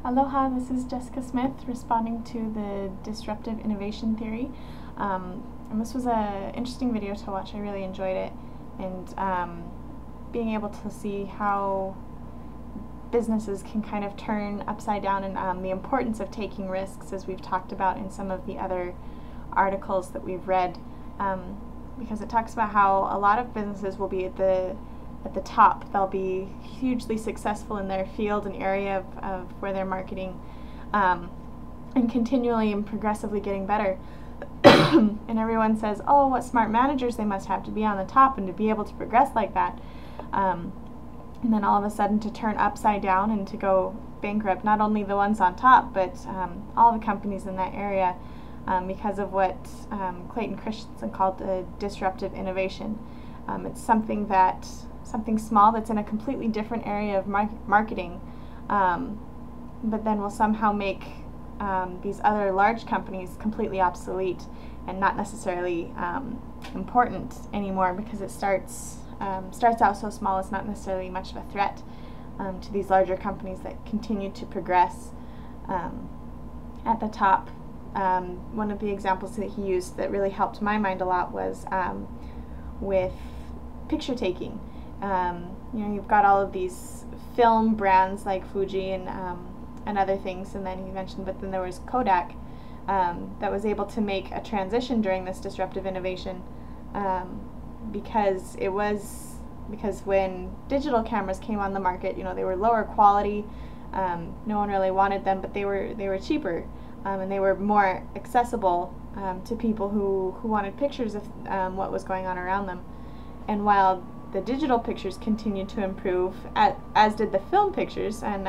Aloha, this is Jessica Smith responding to the Disruptive Innovation theory. And this was an interesting video to watch. I really enjoyed it. And being able to see how businesses can kind of turn upside down, and the importance of taking risks, as we've talked about in some of the other articles that we've read, because it talks about how a lot of businesses will be at the top. They'll be hugely successful in their field and area of where they're marketing, and continually and progressively getting better. And everyone says, oh, what smart managers they must have to be on the top and to be able to progress like that. And then all of a sudden to turn upside down and to go bankrupt, not only the ones on top, but all the companies in that area, because of what Clayton Christensen called disruptive innovation. It's something small that's in a completely different area of marketing, but then will somehow make these other large companies completely obsolete and not necessarily important anymore, because it starts out so small. It's not necessarily much of a threat to these larger companies that continue to progress at the top. One of the examples that he used that really helped my mind a lot was with picture taking. You've got all of these film brands like Fuji and other things, and then he mentioned, but then there was Kodak that was able to make a transition during this disruptive innovation, because when digital cameras came on the market, they were lower quality. No one really wanted them, but they were cheaper, and they were more accessible to people who wanted pictures of what was going on around them. And while the digital pictures continued to improve, as did the film pictures, and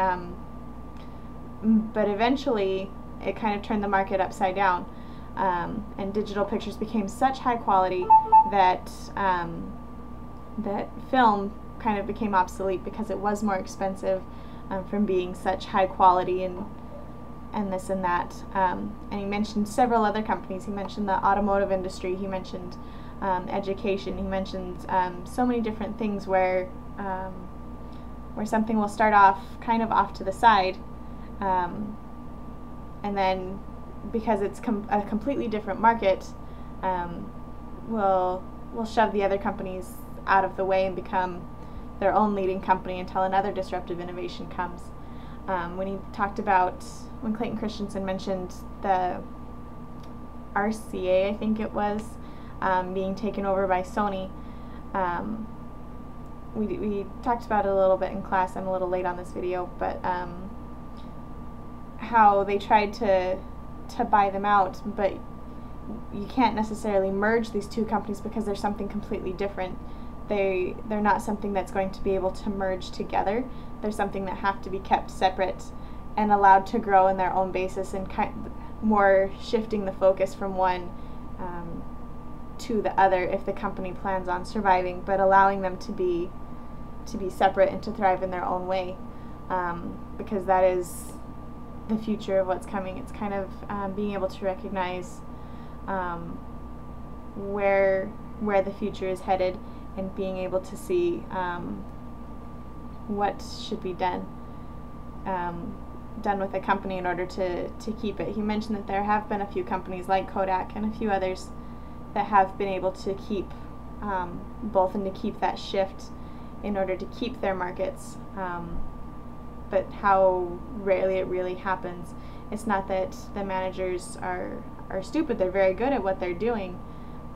but eventually it kind of turned the market upside down, and digital pictures became such high quality that that film kind of became obsolete because it was more expensive from being such high quality and this and that. And he mentioned several other companies. He mentioned the automotive industry. He mentioned education. He mentioned so many different things where something will start off kind of off to the side, and then because it's a completely different market, will shove the other companies out of the way and become their own leading company until another disruptive innovation comes. When Clayton Christensen mentioned the RCA, I think it was, being taken over by Sony, we talked about it a little bit in class. I'm a little late on this video, but how they tried to buy them out, but you can't necessarily merge these two companies because they're something completely different. They're not something that's going to be able to merge together. They're something that have to be kept separate and allowed to grow in their own basis, and more shifting the focus from one to the other if the company plans on surviving, but allowing them to be separate and to thrive in their own way, because that is the future of what's coming. It's kind of being able to recognize where the future is headed, and being able to see what should be done with a company in order to keep it. He mentioned that there have been a few companies like Kodak and a few others that have been able to keep both, and to keep that shift in order to keep their markets, but how rarely it really happens. It's not that the managers are stupid. They're very good at what they're doing,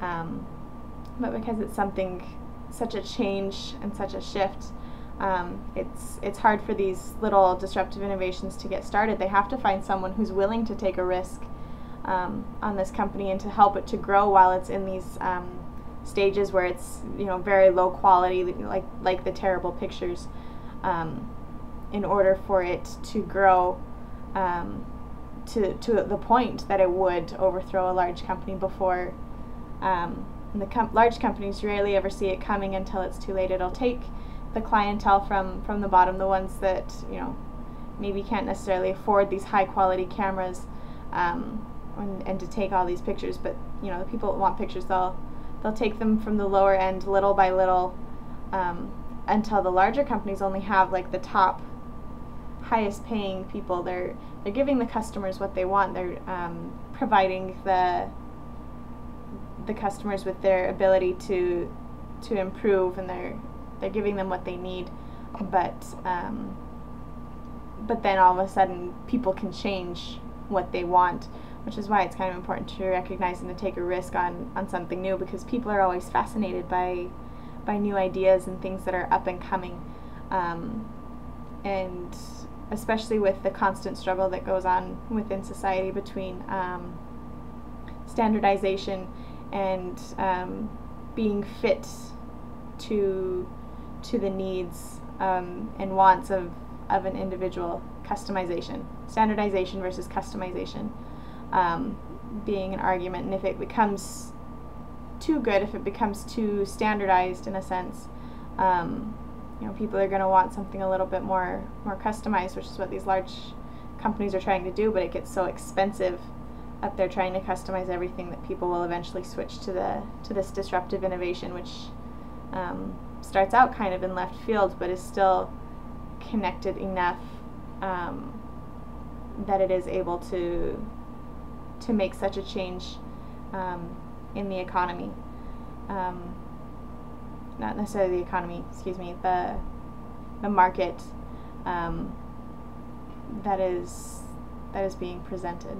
but because it's such a change and such a shift, it's hard for these little disruptive innovations to get started. They have to find someone who's willing to take a risk on this company and to help it to grow while it's in these stages where it's very low quality, like the terrible pictures, in order for it to grow to the point that it would overthrow a large company before. Large companies rarely ever see it coming until it's too late. It'll take the clientele from the bottom, the ones that maybe can't necessarily afford these high quality cameras, and to take all these pictures. But the people that want pictures, they'll take them from the lower end little by little, until the larger companies only have like the top highest paying people. They're giving the customers what they want. They're providing the customers with their ability to improve, and they're giving them what they need. But then all of a sudden people can change what they want, which is why it's kind of important to recognize and to take a risk on something new, because people are always fascinated by new ideas and things that are up and coming, and especially with the constant struggle that goes on within society between standardization and being fit to the needs and wants of an individual. Customization, standardization versus customization, being an argument. And if it becomes too good, if it becomes too standardized in a sense, people are going to want something a little bit more customized, which is what these large companies are trying to do. But it gets so expensive that they're trying to customize everything that people will eventually switch to this disruptive innovation, which starts out kind of in left field, but is still connected enough that it is able to make such a change in the economy. Not necessarily the economy, excuse me, the market that is being presented.